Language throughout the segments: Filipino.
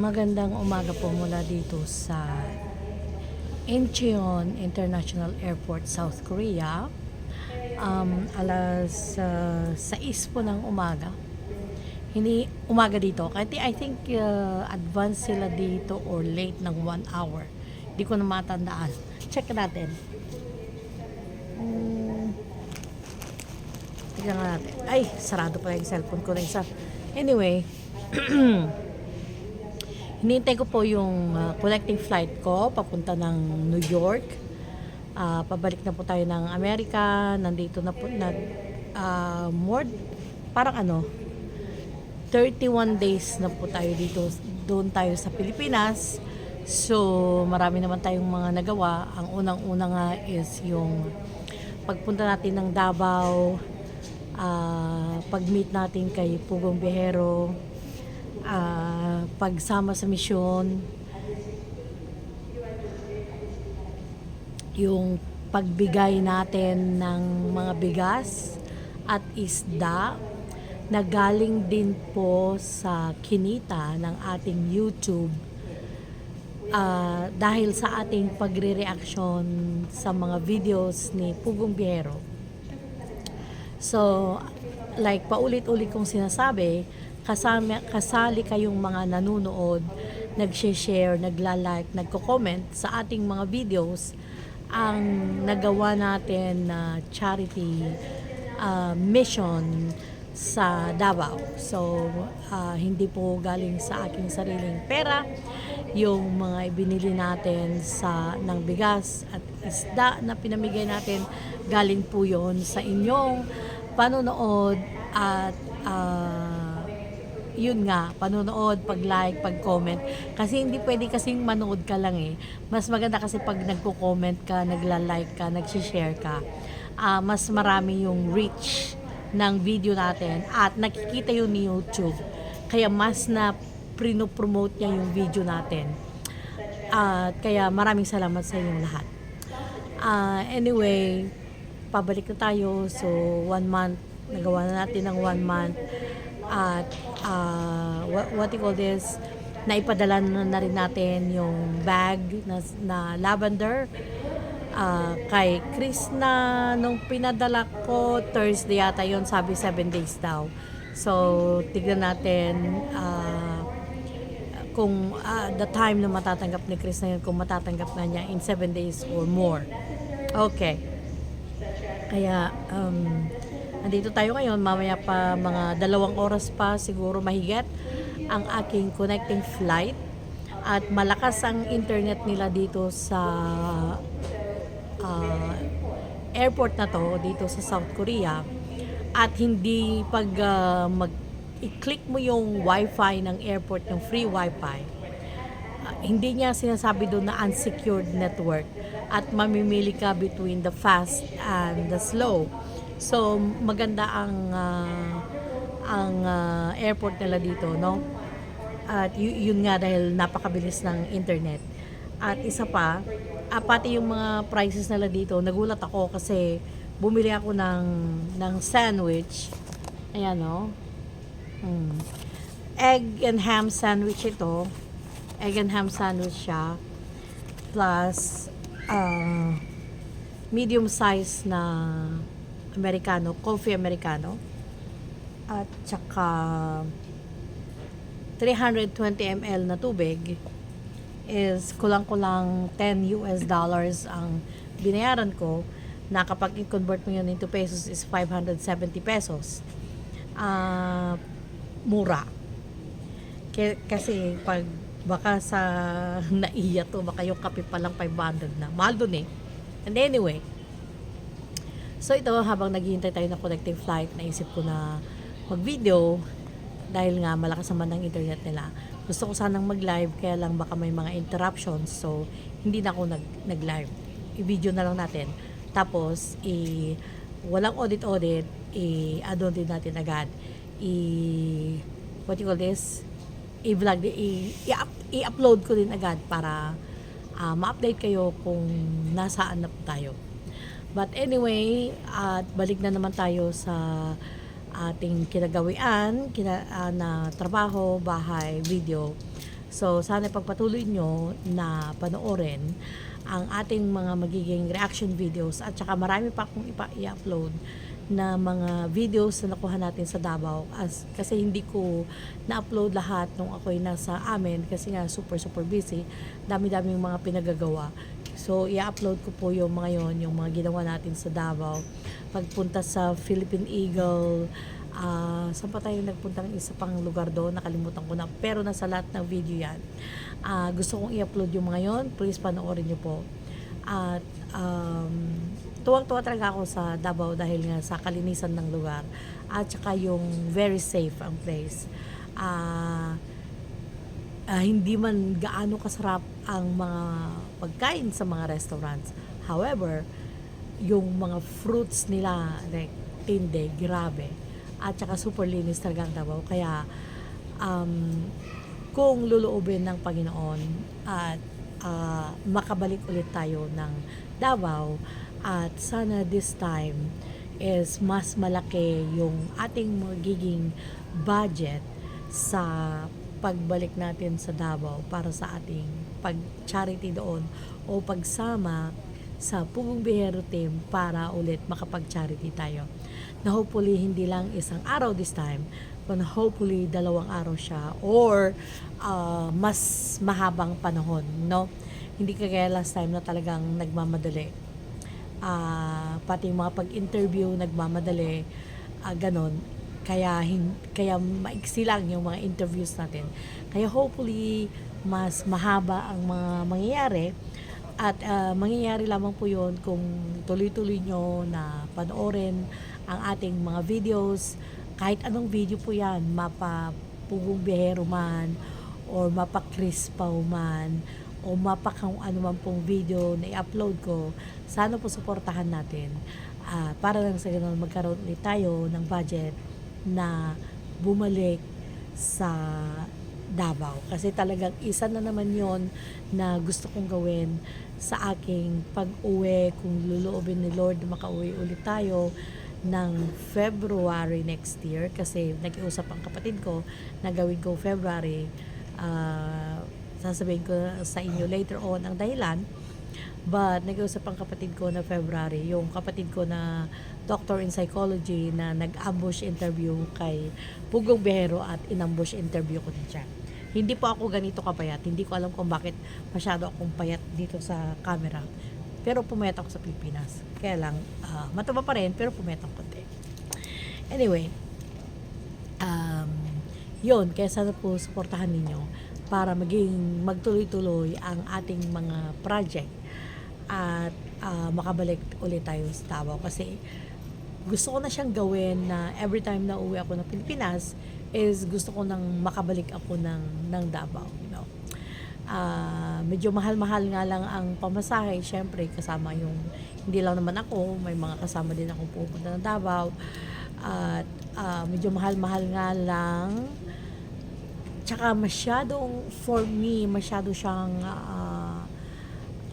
Magandang umaga po mula dito sa Incheon International Airport, South Korea. Alas 6 po ng umaga. Hindi umaga dito. I think advance sila dito or late ng 1 hour. Hindi ko na matandaan. Check natin. Tignan nga natin. Ay, sarado pa yung cellphone ko na isa. Anyway, hinihintay ko po yung connecting flight ko papunta ng New York. Pabalik na po tayo ng Amerika. Nandito na po parang 31 days na po tayo dito. Doon tayo sa Pilipinas. So, marami naman tayong mga nagawa. Ang unang-una nga is yung pagpunta natin ng Davao, pag-meet natin kay Pugong Bihero, pagsama sa misyon, yung pagbigay natin ng mga bigas at isda na galing din po sa kinita ng ating YouTube dahil sa ating pagre-reaction sa mga videos ni Pugong Bihero. So, like paulit-ulit kong sinasabi, kasali kayong mga nanonood, nag-share, nagla-like, nagko-comment sa ating mga videos ang nagawa natin na charity mission sa Davao. So, hindi po galing sa aking sariling pera. Yung mga ibinili natin ng bigas at isda na pinamigay natin, galing po yon sa inyong panonood at yun nga, panonood, pag-like, pag-comment. Kasi hindi pwede kasing manood ka lang eh. Mas maganda kasi pag nagko-comment ka, nagla-like ka, nag-share ka. Mas marami yung reach ng video natin at nakikita yun ni YouTube. Kaya mas na prino-promote niya yung video natin. Kaya maraming salamat sa inyong lahat. Anyway, pabalik na tayo. So, 1 month, nagawa na natin ng 1 month. At what you call this, naipadala na rin natin yung bag na lavender kay Chris na nung pinadala ko Thursday yata yon, sabi 7 days daw. So tignan natin kung the time na matatanggap ni Chris na yun, kung matatanggap na niya in 7 days or more. Okay, kaya nandito tayo ngayon, mamaya pa mga 2 oras pa siguro mahigit ang aking connecting flight at malakas ang internet nila dito sa airport na to dito sa South Korea at hindi pag i-click mo yung wifi ng airport, yung free wifi, hindi niya sinasabi doon na unsecured network at mamimili ka between the fast and the slow. So maganda ang airport nila dito, no? At yun nga dahil napakabilis ng internet. At isa pa, pati yung mga prices nila dito, nagulat ako kasi bumili ako ng sandwich. Ayan, no? Egg and ham sandwich ito. Egg and ham sandwich siya. Plus medium size na Americano, coffee Americano, at saka 320 ml na tubig is kulang-kulang $10 ang binayaran ko, na kapag i-convert mo yun into pesos is 570 pesos. Mura. Kasi pag baka sa naiya to, baka yung kape pa lang 500 na. Mahal dun eh. And anyway, so ito, habang naghihintay tayo ng connecting flight, naisip ko na mag-video dahil nga malakas naman ang internet nila. Gusto ko sanang mag-live, kaya lang baka may mga interruptions, so hindi na ako nag-live. I-video na lang natin. Tapos, walang audit, i-add-on din natin agad. What you call this? I-vlog, i-upload ko din agad para ma-update kayo kung nasaan na po tayo. But anyway, balik na naman tayo sa ating kinagawian na trabaho, bahay, video. So, sana pagpatuloy nyo na panoorin ang ating mga magiging reaction videos at saka marami pa akong i-upload na mga videos na nakuha natin sa Davao kasi hindi ko na-upload lahat nung ako'y nasa amin kasi nga super busy, dami-daming mga pinagagawa. So, i-upload ko po yung mga yon, yung mga ginawa natin sa Davao. Pagpunta sa Philippine Eagle, saan pa tayo nagpunta ng isa pang lugar doon, nakalimutan ko na, pero nasa lahat ng video yan. Gusto kong i-upload yung mga yon, please panoorin nyo po. At tuwang-tuwa talaga ako sa Davao dahil nga sa kalinisan ng lugar at saka yung very safe ang place. Hindi man gaano kasarap ang mga pagkain sa mga restaurants. However, yung mga fruits nila, like tinde, grabe. At saka super linis talaga ang Davao. Kaya, kung luluobin ng Panginoon at makabalik ulit tayo ng Davao, at sana this time is mas malaki yung ating magiging budget sa pagbalik natin sa Davao para sa ating pag-charity doon o pagsama sa Pugong Biyahero Team para ulit makapag-charity tayo. Na hopefully hindi lang isang araw this time, but hopefully 2 araw siya or mas mahabang panahon, no? Hindi kagaya last time na talagang nagmamadali. Pati yung mga pag-interview nagmamadali, ganon. Kaya maiksi lang yung mga interviews natin. Kaya hopefully mas mahaba ang mga mangyayari at mangyayari lamang po yun kung tuloy-tuloy nyo na panoorin ang ating mga videos. Kahit anong video po yan, mapa Pugong Biyahero man or mapa Chris Pao man o mapa kung ano man pong video na i-upload ko, sana po suportahan natin para lang sa ganun magkaroon ulit tayo ng budget na bumalik sa Davao. Kasi talagang isa na naman yon na gusto kong gawin sa aking pag-uwi, kung luluobin ni Lord na makauwi ulit tayo ng February next year, kasi nag-iusap ang kapatid ko na gawin ko February. Sasabihin ko sa inyo later on ang dahilan, but nag-iusap ang kapatid ko na February, yung kapatid ko na doctor in psychology na nag-ambush interview kay Pugong Biyahero at in-ambush interview ko din siya. Hindi po ako ganito kapayat, hindi ko alam kung bakit masyado akong payat dito sa camera, pero pumayat ako sa Pilipinas. Kaya lang, mataba pa rin, pero pumayat ang konti. Anyway, yun, kaya sana po suportahan ninyo para magtuloy-tuloy ang ating mga project at makabalik ulit tayo sa Davao. Kasi gusto ko na siyang gawin na every time na uwi ako ng Pilipinas is gusto ko nang makabalik ako ng Davao, you know. Medyo mahal-mahal nga lang ang pamasahe, syempre kasama yung hindi lang naman ako, may mga kasama din ako pupunta ng Davao at medyo mahal-mahal nga lang, tsaka masyadong, for me, masyado siyang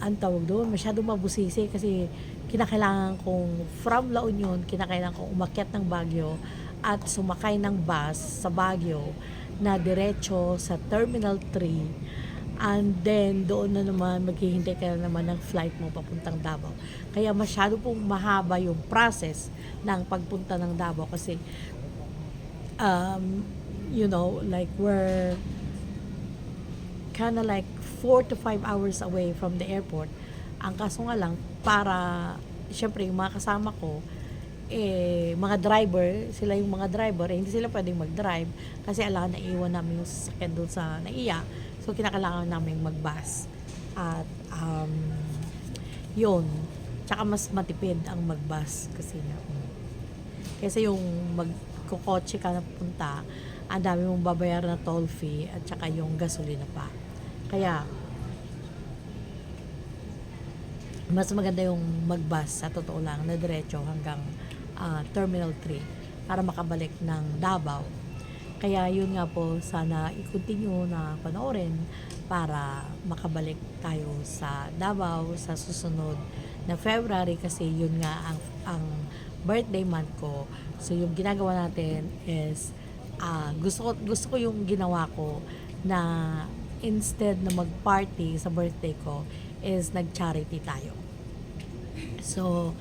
ang tawag doon, masyadong mabusisi kasi kinakailangan kong from La Union, kinakailangan kong umakyat ng Baguio at sumakay ng bus sa Baguio na diretso sa Terminal 3, and then doon na naman maghihintay ka na naman ng flight mo papuntang Davao. Kaya masyado pong mahaba yung process ng pagpunta ng Davao kasi you know, like we're kinda like 4 to 5 hours away from the airport. Ang kaso nga lang, para syempre yung mga kasama ko mga driver, sila yung mga driver, hindi sila pwedeng mag-drive kasi alam na iwan namin yung sasakyan doon sa NAIA. So kinakailangan namin mag-bus. At yun, tsaka mas matipid ang mag-bus kasi yung magkukotse ka na punta, ang dami mong babayaran na toll fee at tsaka yung gasolina pa. Kaya mas maganda yung mag-bus sa totoo lang na diretso hanggang Terminal 3 para makabalik ng Davao. Kaya yun nga po, sana i-continue na panoorin para makabalik tayo sa Davao sa susunod na February kasi yun nga ang birthday month ko. So yung ginagawa natin is gusto ko yung ginawa ko na instead na mag-party sa birthday ko is nag-charity tayo. So,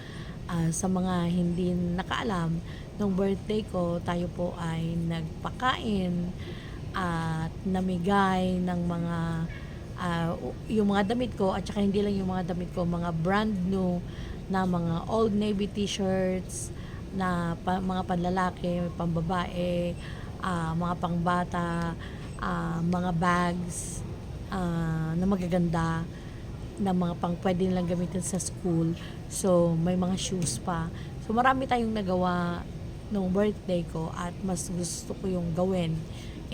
sa mga hindi nakaalam, nung birthday ko, tayo po ay nagpakain at namigay ng mga yung mga damit ko, at saka hindi lang yung mga damit ko, mga brand new na mga Old Navy t-shirts na mga panlalaki, pambabae, mga pangbata, mga bags na magaganda, na mga pang pwede nilang gamitin sa school. So, may mga shoes pa. So, marami tayong nagawa nung birthday ko at mas gusto ko yung gawin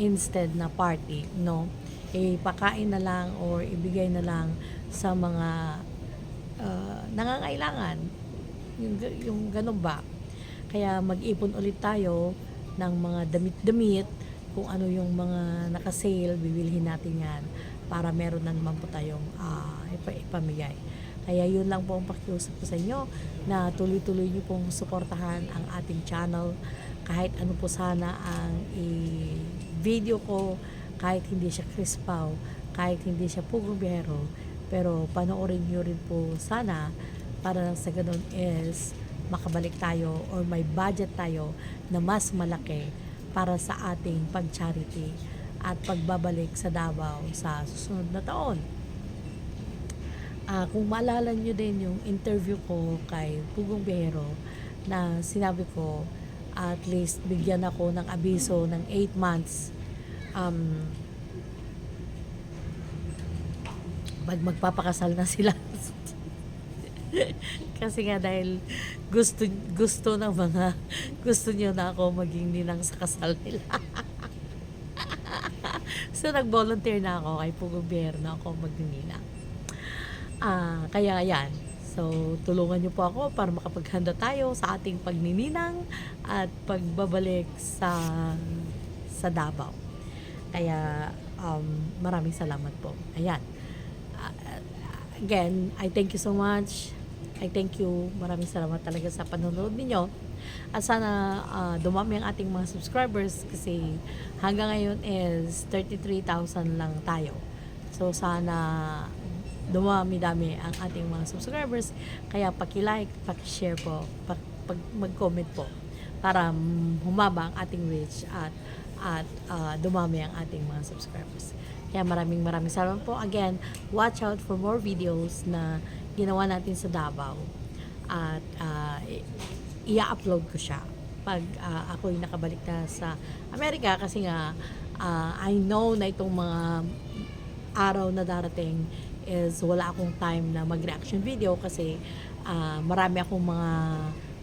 instead na party, no? Ipakain na lang or ibigay na lang sa mga nangangailangan. Yung ganun ba? Kaya mag-ipon ulit tayo ng mga damit-damit, kung ano yung mga naka-sale, bibilhin natin yan para meron na naman po tayong ipamigay. Kaya yun lang po ang pakiusap ko sa inyo, na tuloy-tuloy nyo pong suportahan ang ating channel. Kahit ano po sana ang i-video ko, kahit hindi siya Chris Pao, kahit hindi siya Pugong Biyahero, pero panoorin nyo rin po sana, para sa ganun is makabalik tayo or may budget tayo na mas malaki para sa ating pag-charity at pagbabalik sa Davao sa susunod na taon. Kung maalala nyo din yung interview ko kay Pugong Biyahero, na sinabi ko at least bigyan ako ng abiso ng 8 months pag magpapakasal na sila. Kasi nga dahil gusto ng mga gusto niyo na ako maging ninang sa kasal nila. So nag-volunteer na ako kay Pugong Biyahero na ako magninang. Kaya yan. So tulungan niyo po ako para makapaghanda tayo sa ating pagnininang at pagbabalik sa Davao. Kaya maraming salamat po. Ayan. Again, I thank you so much. I thank you. Maraming salamat talaga sa panonood ninyo. At sana dumami ang ating mga subscribers, kasi hanggang ngayon is 33,000 lang tayo. So sana dumami-dami ang ating mga subscribers. Kaya paki-like, paki-share po, mag-comment po para humaba ang ating reach at dumami ang ating mga subscribers. Kaya maraming salamat po. Again, watch out for more videos na ginawa natin sa Davao. At i-upload ko siya pag ako'y nakabalik na sa Amerika, kasi nga I know na itong mga araw na darating is wala akong time na mag-reaction video, kasi marami akong mga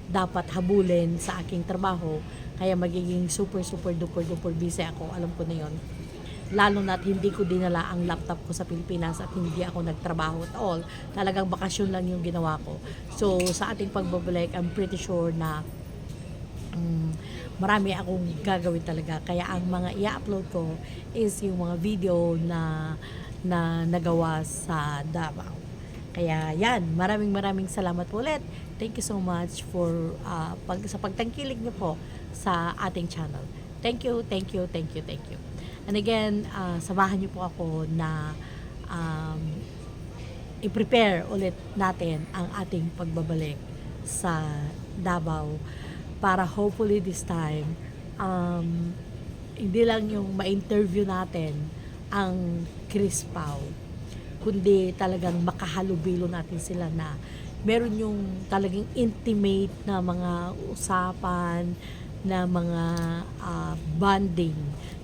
dapat habulin sa aking trabaho. Kaya magiging super duper busy ako. Alam ko na yon. Lalo na't hindi ko dinala ang laptop ko sa Pilipinas at hindi ako nagtrabaho at all. Talagang bakasyon lang yung ginawa ko. So, sa ating pagbabalik, I'm pretty sure na marami akong gagawin talaga. Kaya ang mga i-upload ko is yung mga video na nagawa sa Davao. Kaya yan, maraming salamat po ulit. Thank you so much for sa pagtangkilik niyo po sa ating channel. Thank you. And again, samahan niyo po ako na i-prepare ulit natin ang ating pagbabalik sa Davao, para hopefully this time hindi lang yung ma-interview natin ang Chris Pao, kundi talagang makahalubilo natin sila na meron yung talagang intimate na mga usapan, na mga bonding.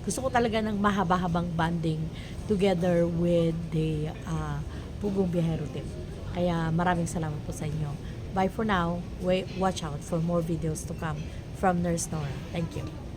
Gusto ko talaga ng mahaba-habang bonding together with the Pugong Biyahero team. Kaya maraming salamat po sa inyo. Bye for now. Watch out for more videos to come from Nurse Nora. Thank you.